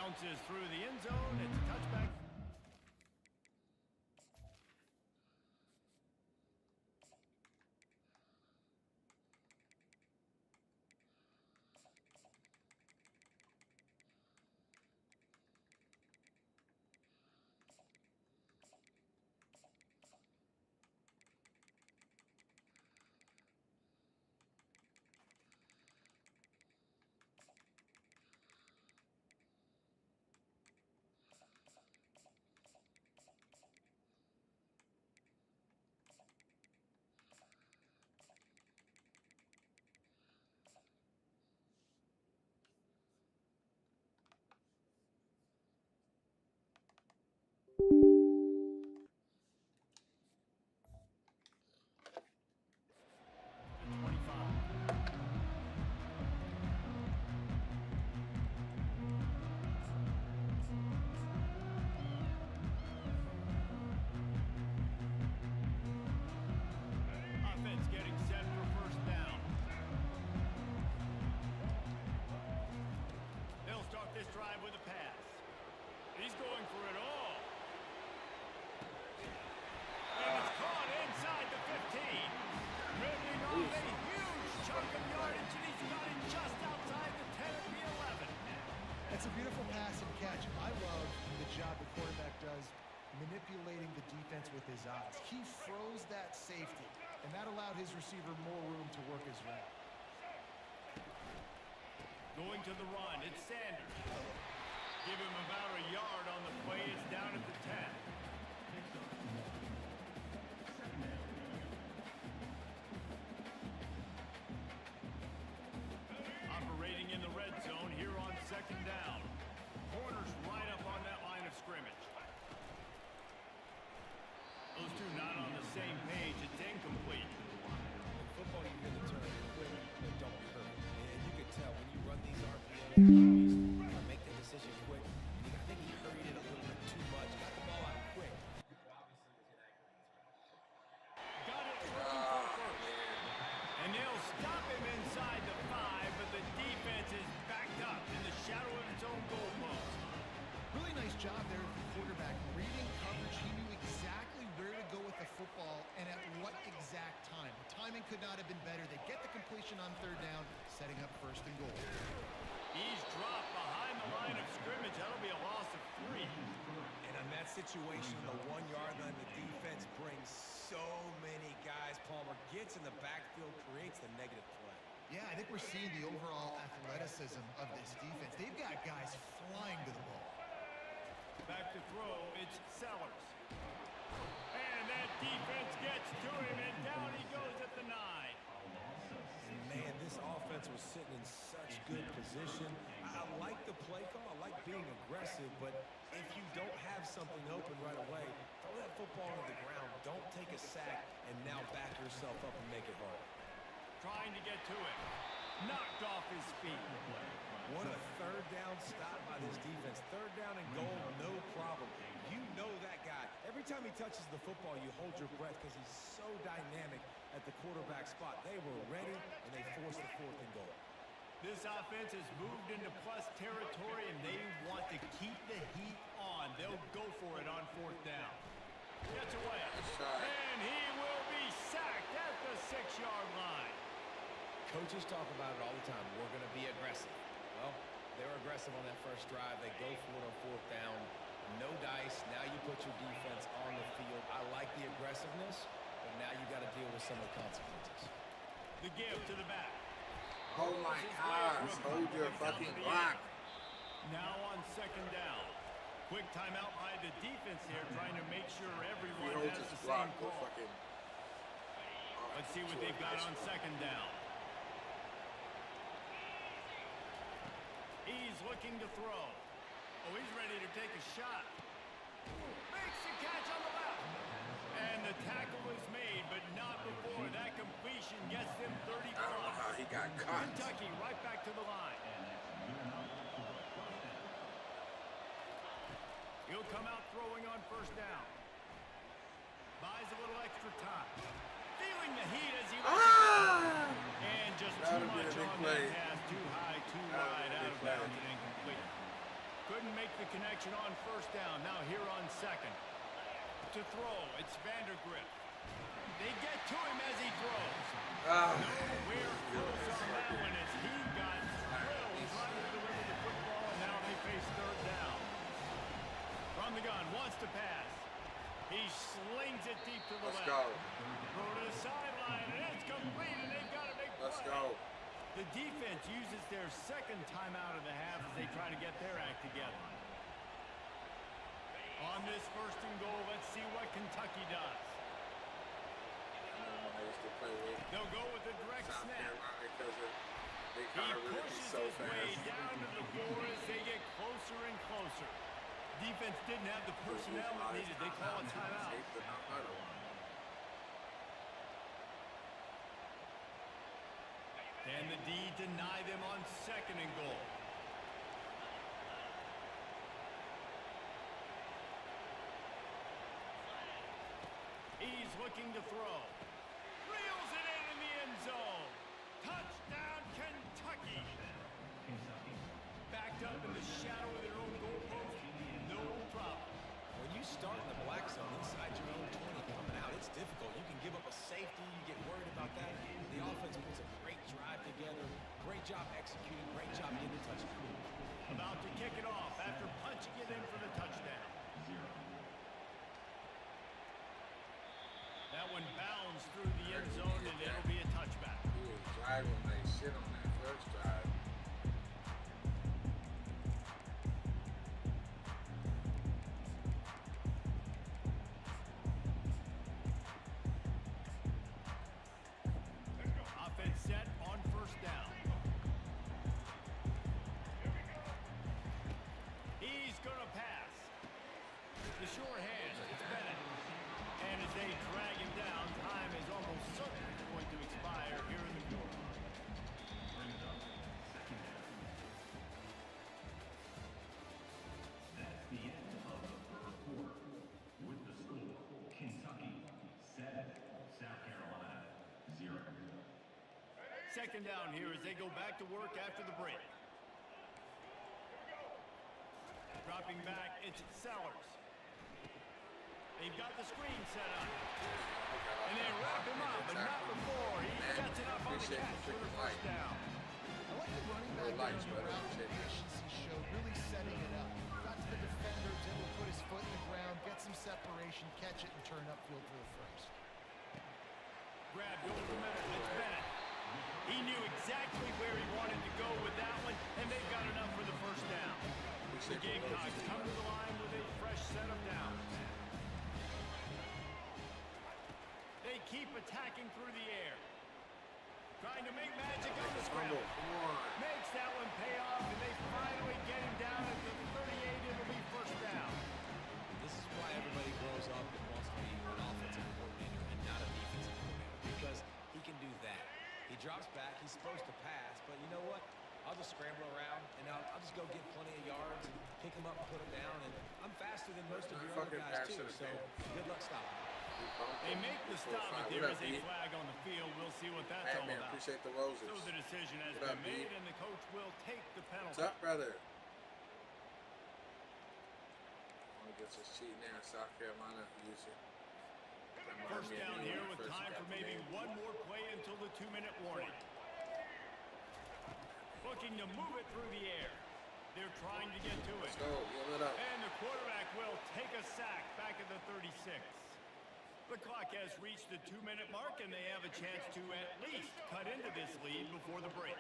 Bounces through the end zone. It's a touchback. It's a beautiful pass and catch. I love the job the quarterback does manipulating the defense with his eyes. He froze that safety, and that allowed his receiver more room to work his route. Going to the run, it's Sanders. Give him about a yard on the play. It's down at the 10. Operating in the red zone here on second down. Corners right up on that line of scrimmage. Those two not on the same page. It's incomplete. In football, you get a turn quick, but don't hurt. And you can tell when you run these RPOs, make the decision quick. I think he hurried it a little bit too much. Got the ball out quick. Got it looking for first. And they'll stop him inside the 5, but the defense is backed up in the shadow of its own goal post. Really nice job there of the quarterback. Reading coverage, he knew exactly where to go with the football and at what exact time. The timing could not have been better. They get the completion on third down, setting up first and goal. He's dropped behind the line of scrimmage. That'll be a loss of 3. And on that situation, the 1-yard line, the defense brings so many guys. Palmer gets in the backfield, creates the negative play. Yeah, I think we're seeing the overall athleticism of this defense. They've got guys flying to the ball. Back to throw, it's Sellers. And that defense gets to him, and down he goes at the 9. Man, this offense was sitting in such good position. I like the play call. I like being aggressive, but if you don't have something open right away, throw that football on the ground. Don't take a sack and now back yourself up and make it hard. Trying to get to it. Knocked off his feet. What a third down stop by this defense. Third down and goal, no problem. You know that guy. Every time he touches the football, you hold your breath because he's so dynamic at the quarterback spot. They were ready, and they forced the 4th and goal. This offense has moved into plus territory, and they want to keep the heat on. They'll go for it on 4th down. Gets away. And he will be sacked at the 6-yard line. Coaches talk about it all the time. We're going to be aggressive. Well, they're aggressive on that first drive. They go for it on 4th down. No dice. Now you put your defense on the field. I like the aggressiveness, but now you got to deal with some of the consequences. The give to the back. Oh my gosh, hold your fucking block. Now on second down. Quick timeout by the defense here, trying to make sure everyone has the same call. Let's see what they've got on second down. He's looking to throw. Oh, he's ready to take a shot. Makes the catch on the left. And the tackle is made, but not before. That completion gets them 30+. I don't know how he got caught. Kentucky right back to the line. He'll come out throwing on first down. Buys a little extra time. Feeling the heat as he and just too much on that pass. Too high, too wide, out of bounds and incomplete. Couldn't make down. Now here on second. To throw, it's Vandergrift. They get to him as he throws. Nowhere close on that one as he got drilled trying to deliver the football, and now they face third down. From the gun, wants to pass. He slings it deep to the left. Let's go. Throw to the sideline, and it's complete, and they've got a big play. Let's go. The defense uses their second timeout of the half as they try to get their act together. On this first and goal, let's see what Kentucky does. I used to play with They'll go with a direct South snap. Carolina because they He kind of really be pushes so his way fast. down to the floor as they get closer and closer. Defense didn't have the personnel it needed. They call a timeout. And the D deny them on second and goal. He's looking to throw. Reels it in the end zone. Touchdown, Kentucky. Backed up in the shadow of their own goalpost. No problem. When you start in the black zone inside your own 20 coming out, it's difficult. You can give up a safety. You get worried about that. The offense puts a great drive together. Great job executing. Great job getting the touchdown. About to kick it off after punching it in for the touchdown. That one bounds through the end zone, and it'll be a touchback. He was driving like shit on that first drive. Offense set on first down. He's going to pass. The sure hand, it's Bennett. And as they drag him down, time is almost certainly going to expire here in the quarter. That's the end of the first quarter. With the score, Kentucky 7, South Carolina 0. Second down here as they go back to work after the break. Dropping back, it's Sellers. They've got the screen set up. And they wrap him up, but not before. He gets it up on the catch for the first down. I like the running back on the route efficiency show, really setting it up. Got to the defender, was able to put his foot in the ground, get some separation, catch it, and turn upfield for the first. Grabbed over the middle, it's Bennett. He knew exactly where he wanted to go with that one, and they've got enough for the first down. The Gamecocks come to the line with a fresh set of downs. They keep attacking through the air. Trying to make magic on the scramble. Makes that one pay off, and they finally get him down at the 38. It'll be first down. This is why everybody grows up and wants to be an offensive coordinator and not a defensive coordinator, because he can do that. He drops back. He's supposed to pass, but you know what? I'll just scramble around, and I'll just go get plenty of yards and pick him up and put him down. And I'm faster than most of your other guys, too, so good luck stopping. They make the stop, but there is a flag on the field. We'll see what that's all Man, about. appreciate the roses. So the decision has What up, been made, B? and the coach will take the penalty. What's up, brother? Want to get some cheating there in South Carolina? Use it. First down here with time for maybe one more play until the 2-minute warning. Looking to move it through the air. They're trying to get to it. Let's go. Yell it up. And the quarterback will take a sack back at the 36. The clock has reached the 2-minute mark, and they have a chance to at least cut into this lead before the break.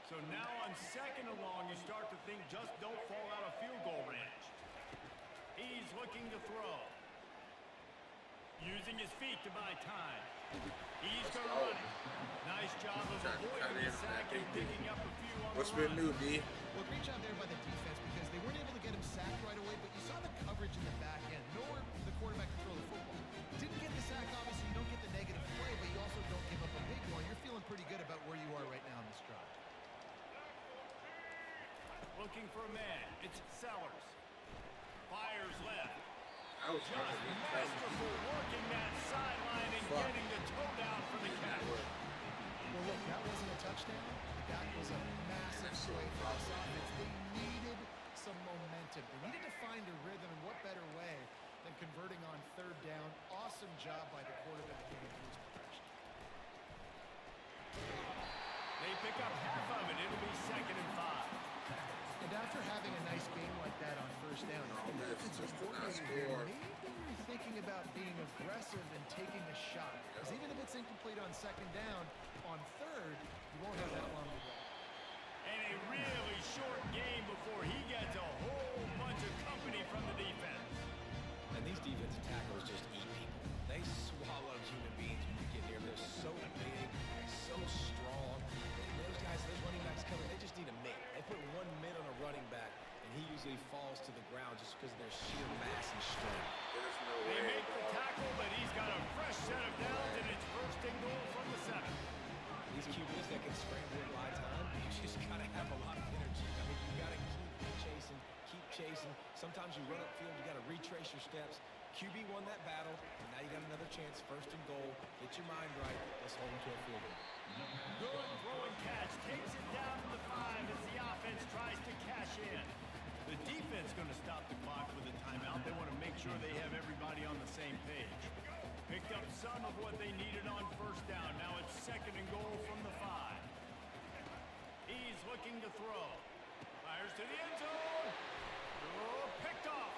So now on second and long, you start to think just don't fall out of field goal range. He's looking to throw. Using his feet to buy time. He's going to run it. Nice job of avoiding the sack and picking up a few on What's the been run. new, D? Well, great job there by the defense because they weren't able to get him sacked right away, but you saw the coverage in the back end. Nowhere the quarterback could throw the football. Didn't get the sack, obviously. You don't get the negative play, but you also don't give up a big one. You're feeling pretty good about where you are right now in this drive. Looking for a man. It's Sellers. Fires left. I was Just trying to be masterful working that sideline and getting the toe down for the catch. Well, look, that wasn't a touchdown. That was a massive swing for this offense. They needed some momentum. They needed to find a rhythm, and what and converting on third down. Awesome job by the quarterback getting through his progression. They pick up half of it. It'll be 2nd and 5. And after having a nice game like that on first down, It's just a nice maybe score. you're thinking about being aggressive and taking a shot. Because even if it's incomplete on second down, on third, you won't have that long to go. And a really short game before he gets a whole bunch of company from the defense. And these defensive tackles just eat people. They swallow human beings when you get near them. They're so big, so strong. And those guys, those running backs coming, they just need a mitt. They put 1 mitt on a running back, and he usually falls to the ground just because of their sheer mass and strength. There's no They way, make the dog. tackle, but he's got a fresh set of downs, and it's 1st and goal from the 7. These QBs that can scramble in live time, you just got to have a lot of energy. I mean, you got to keep chasing. Sometimes you run upfield, you got to retrace your steps. QB won that battle, and now you got another chance, 1st and goal. Get your mind right. Let's hold them to a field goal. Good throwing catch. Takes it down to the 5 as the offense tries to cash in. The defense going to stop the clock with a timeout. They want to make sure they have everybody on the same page. Picked up some of what they needed on 1st down. Now it's 2nd and goal from the 5. He's looking to throw. Fires to the end zone. Oh, picked off.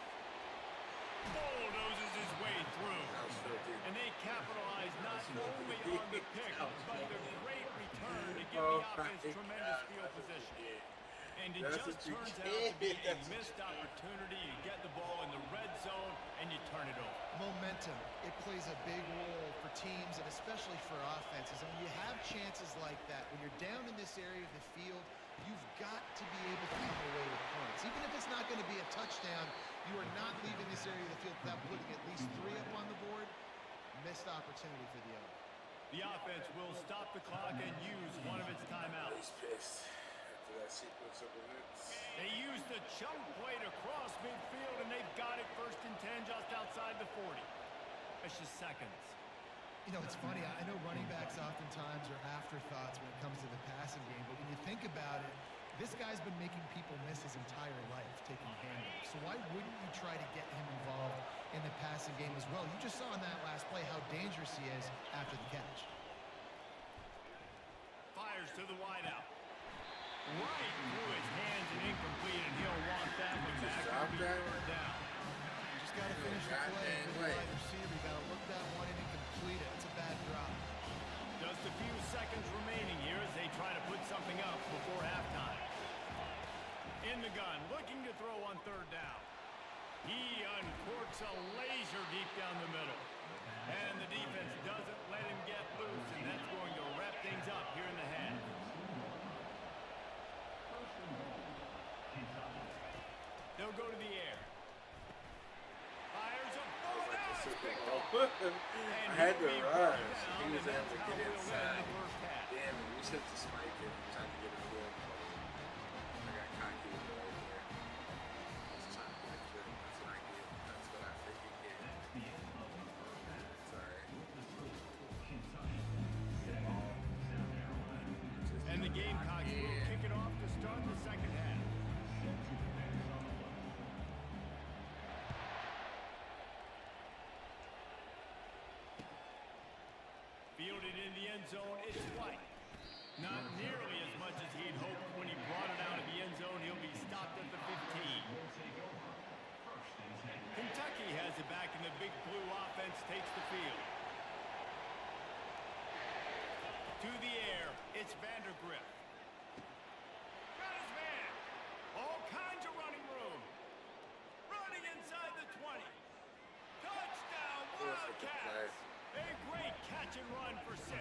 Bulldozes his way through. That was filthy. And they capitalize not only on the pick, but the great return to give Oh the offense my tremendous God, field that's a position. kid. And it That's just what you turns out to be get. a That's what missed opportunity. You get the ball in the red zone, and you turn it over. Momentum, it plays a big role for teams and especially for offenses. And when you have chances like that, when you're down in this area of the field, you've got to be able to come away with points. Even if it's not going to be a touchdown, you are not leaving this area of the field without putting at least 3 up on the board. Missed opportunity for the other. The offense will stop the clock and use one of its timeouts. He's pissed after that sequence of events. They use the chunk play to cross midfield, and they've got it 1st and 10 just outside the 40. That's just seconds. You know, it's funny. I know running backs oftentimes are afterthoughts when it comes to the passing game, but when you think about it, this guy's been making people miss his entire life taking handoffs. So why wouldn't you try to get him involved in the passing game as well? You just saw in that last play how dangerous he is after the catch. Fires to the wideout. Right through his hands and incomplete, and he'll want that one back. drop It'll be that? 3rd down. You just got to finish the play Goddamn for the way. wide receiver. You got to look that one in and complete it. It's a bad drop. Just a few seconds remaining here as they try to put something up before halftime. In the gun, looking to throw on 3rd down. He uncorks a laser deep down the middle. And the defense doesn't let him get loose, and that's going to wrap things up here in the half. They'll go to the air. Fires up. Oh, now it's picked off. I had to rush. He was able to get We'll end inside. the first half. Damn it, we should have spiked it. He was trying to get a field goal. I got cocky with it right there. I was trying to get a kill. That's what I get. That's what I freaking get. It's alright. And the Gamecocks will kick it off to start the second half. Fielded in the end zone, it's White. Not nearly as much as he'd hoped when he brought it out of the end zone. He'll be stopped at the 15. Kentucky has it back, and the big blue offense takes the field. To the air, it's Vandergrift. Got his man. All kinds of running room. Running inside the 20. Touchdown, Wildcats. A great catch and run for 6.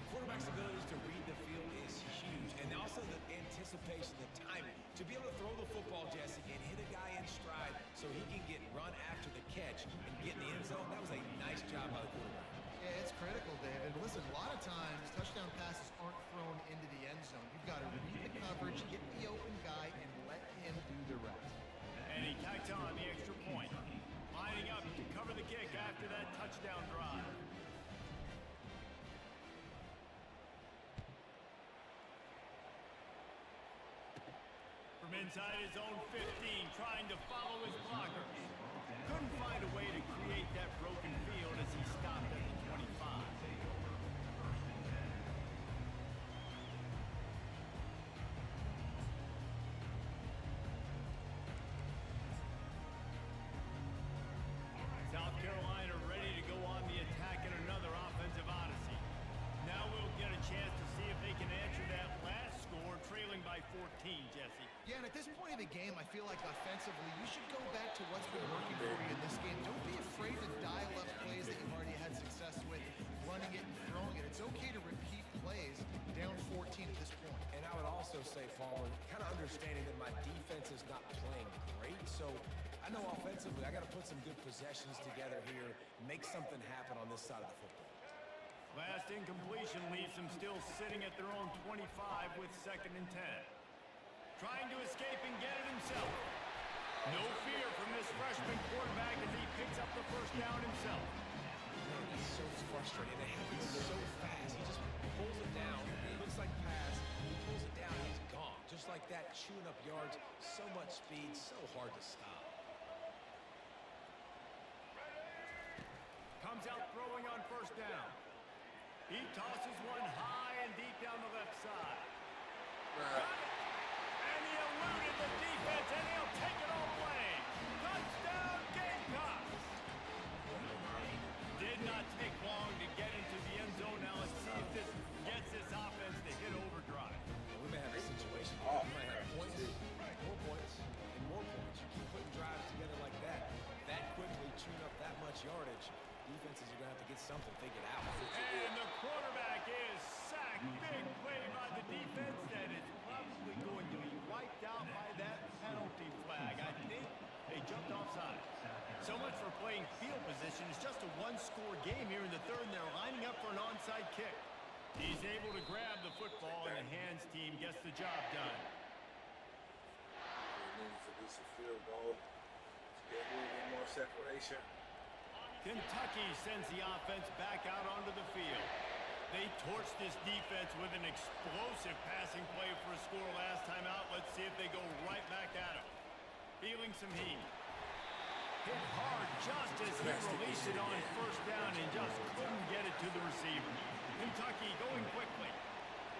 Quarterback's abilities to read the field is huge, and also the anticipation, the timing. To be able to throw the football, Jesse, and hit a guy in stride so he can get run after the catch and get in the end zone, that was a nice job by the quarterback. Yeah, it's critical, David. Listen, a lot of times touchdown passes aren't thrown into the end zone. You've got to read the coverage, get the open guy, and let him do the rest. And he tacks on the extra point. Lining up to cover the kick after that touchdown drive. From inside his own 15, trying to follow his blockers. Couldn't find a way to create that broken field as he stopped at the 25. South Carolina ready to go on the attack in another offensive odyssey. Now we'll get a chance to see if they can answer that last score, trailing by 14, Jesse. Yeah, and at this point in the game, I feel like offensively, you should go back to what's been working for you in this game. Don't be afraid to dial up plays that you've already had success with, running it and throwing it. It's okay to repeat plays down 14 at this point. And I would also say, Farmer, kind of understanding that my defense is not playing great, so I know offensively I got to put some good possessions together here, make something happen on this side of the football. Last incompletion leaves them still sitting at their own 25 with 2nd and 10. Trying to escape and get it himself. No fear from this freshman quarterback as he picks up the first down himself. Man, that's so frustrating. It happens so fast. He just pulls it down. It looks like pass. He pulls it down and he's gone. Just like that, chewing up yards. So much speed, so hard to stop. Comes out throwing on first down. He tosses one high and deep down the left side. Got it! And he eluded the defense, and he'll take it all away. Touchdown, Gamecocks! Did not take long to get into the end zone. Now let's see if this gets this offense to hit overdrive. Well, we may have a situation where we might have points, more points, and more points. You keep putting drives together like that quickly, chewing up that much yardage. Defenses are going to have to get something figured out. And the quarterback is sacked. Big play by the defense that is probably going to be wiped out by that penalty flag. I think they jumped offside. So much for playing field position. It's just a one-score game here in the third, and they're lining up for an onside kick. He's able to grab the football, and the hands team gets the job done. He needs to do some field goal to get a little bit more separation. Kentucky sends the offense back out onto the field. They torched this defense with an explosive passing play for a score last time out. Let's see if they go right back at him. Feeling some heat. Hit hard just as he released it on first down and just couldn't get it to the receiver. Kentucky going quickly.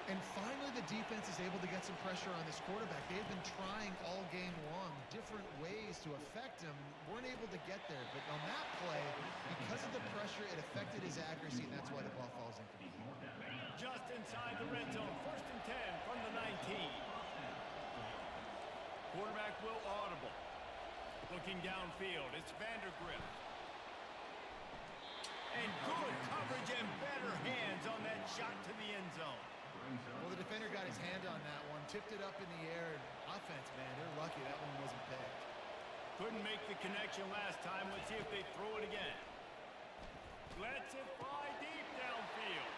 And finally, the defense is able to get some pressure on this quarterback. They've been trying all game long different ways to affect him. Weren't able to get there. But on that play, because of the pressure, it affected his accuracy, and that's why the ball falls incomplete. Just inside the red zone. 1st and 10 from the 19. Quarterback will audible. Looking downfield, it's Vandergrift. And good coverage and better hands on that shot to the end zone. Well, the defender got his hand on that one, tipped it up in the air. Offense, man, they're lucky that one wasn't picked. Couldn't make the connection last time. Let's see if they throw it again. Lets it fly deep downfield.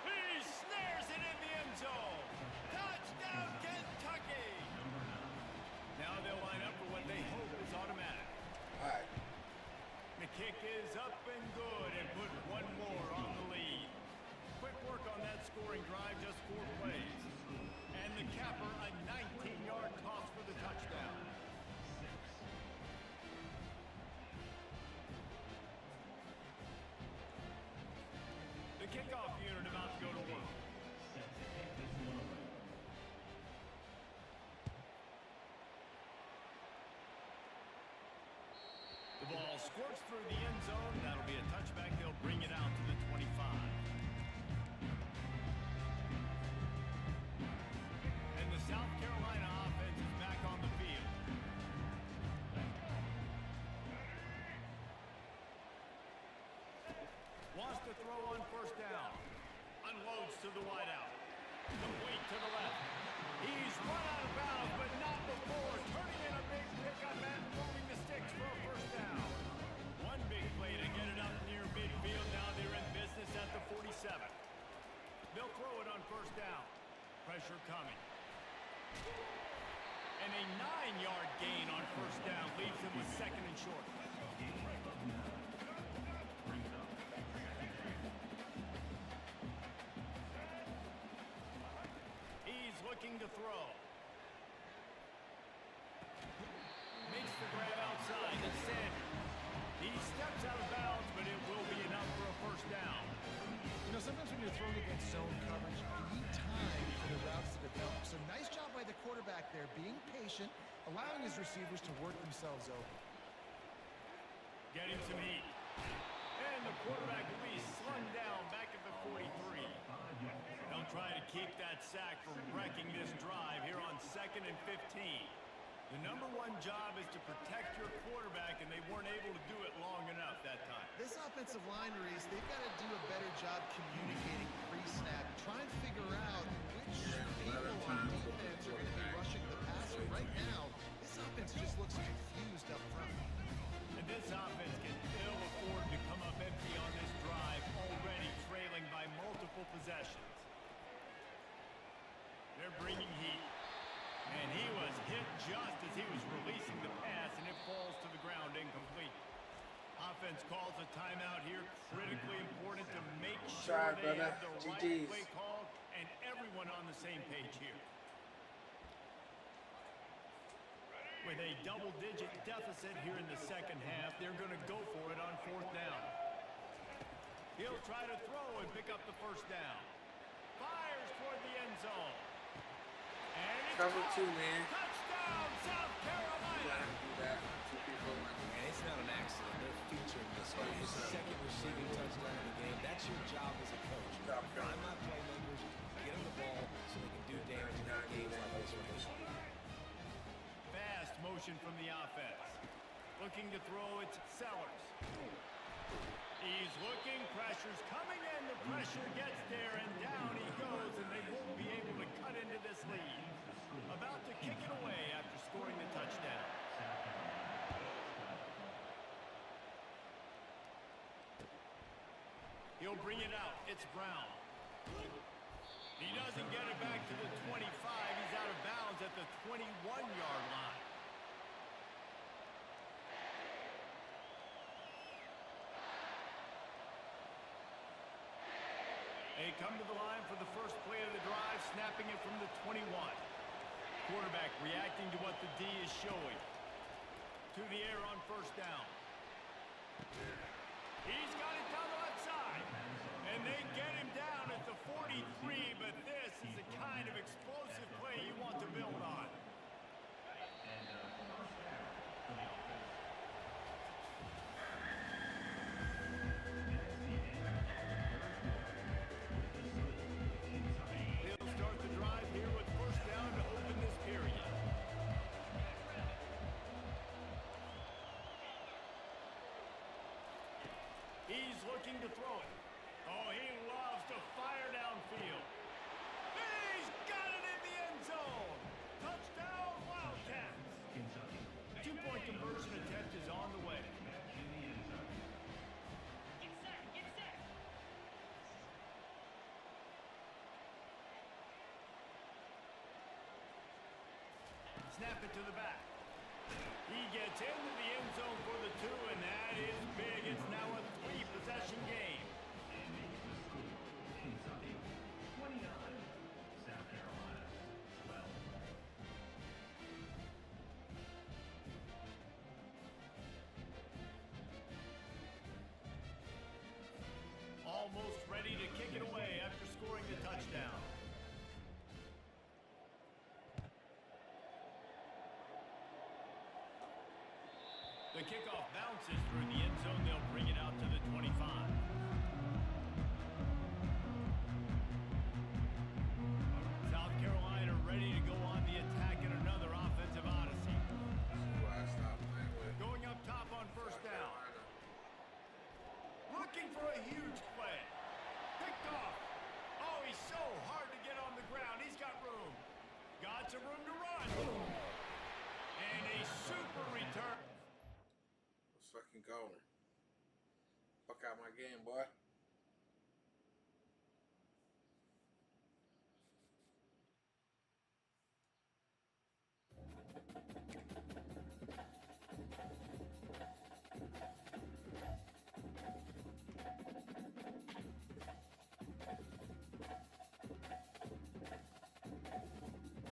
He snares it in the end zone. Touchdown, Kentucky! Now they'll line up for what they hope is automatic. All right. The kick is up and good and put one more on the lead. Quick work on that scoring drive, just 4 plays. And the capper, a 19-yard toss for the touchdown. The kickoff unit about to go to work. The ball squirts through the end zone. That'll be a touchback. They'll bring it out to the 25. And the South Carolina offense is back on the field. Wants to throw on first down. Unloads to the wideout. Complete to the left. He's run out of bounds, but not before turning in a big pickup and moving the sticks for a first down. One big play to get it up near midfield. Now they're in business at the 47. They'll throw it on first down. Pressure coming. And a 9-yard gain on first down leaves them with 2nd and short. He's looking to throw. Makes the grab outside. It's Sanders. sometimes when you're throwing against zone coverage, you need time for the routes to develop. So nice job by the quarterback there, being patient, allowing his receivers to work themselves open. Getting some heat. And the quarterback will be slung down back at the 43. They'll try to keep that sack from wrecking this drive here on 2nd and 15. The number one job is to protect your quarterback, and they weren't able to do it long enough that time. This offensive line, Reese, they've got to do a better job communicating pre-snap, try and figure out which people on defense are going to be rushing the passer. Right now, this offense just looks confused up front. And this offense can ill afford to come up empty on this drive, already trailing by multiple possessions. They're bringing heat. And he was hit just as he was releasing the pass, and it falls to the ground incomplete. Offense calls a timeout here. Critically important to make sure they have the right play call and everyone on the same page here. With a double-digit deficit here in the second half, they're going to go for it on 4th down. He'll try to throw and pick up the first down. Fires toward the end zone. Cover 2, man. Touchdown, South Carolina. Do that. 2 people. And it's not an accident. They're featuring this one. His second receiving touchdown in the game. That's your job as a coach. Find my playmakers, get them the ball so they can do damage in games like this one. Fast motion from the offense. Looking to throw it to Sellers. He's looking, pressure's coming in, the pressure gets there, and down he goes, and they won't be able to cut into this lead. About to kick it away after scoring the touchdown. He'll bring it out. It's Brown. He doesn't get it back to the 25. He's out of bounds at the 21-yard line. They come to the line for the first play of the drive, snapping it from the 21. Quarterback reacting to what the D is showing. To the air on 1st down. He's got it down the left side. And they get him down at the 43, but this is the kind of explosive play you want to build on. They'll start the drive here with 1st down to open this period. He's looking to throw it. Oh, he loves to fire downfield. He's got it in the end zone. Touchdown, Wildcats. 2-point conversion attempt is on the way. Snap it to the back. He gets into the end zone for the 2, and that is big. It's now a 3-possession game. Kentucky 29, South Carolina 12. Almost ready to kick it away after scoring the touchdown. The kickoff bounces through the end zone. They'll bring it out to the 25. South Carolina ready to go on the attack in another offensive odyssey. Going up top on 1st down. Looking for a huge play. Picked off. Oh, he's so hard to get on the ground. He's got room. Got some room to run. And a super return. Let's fucking go. Fuck out my game, boy.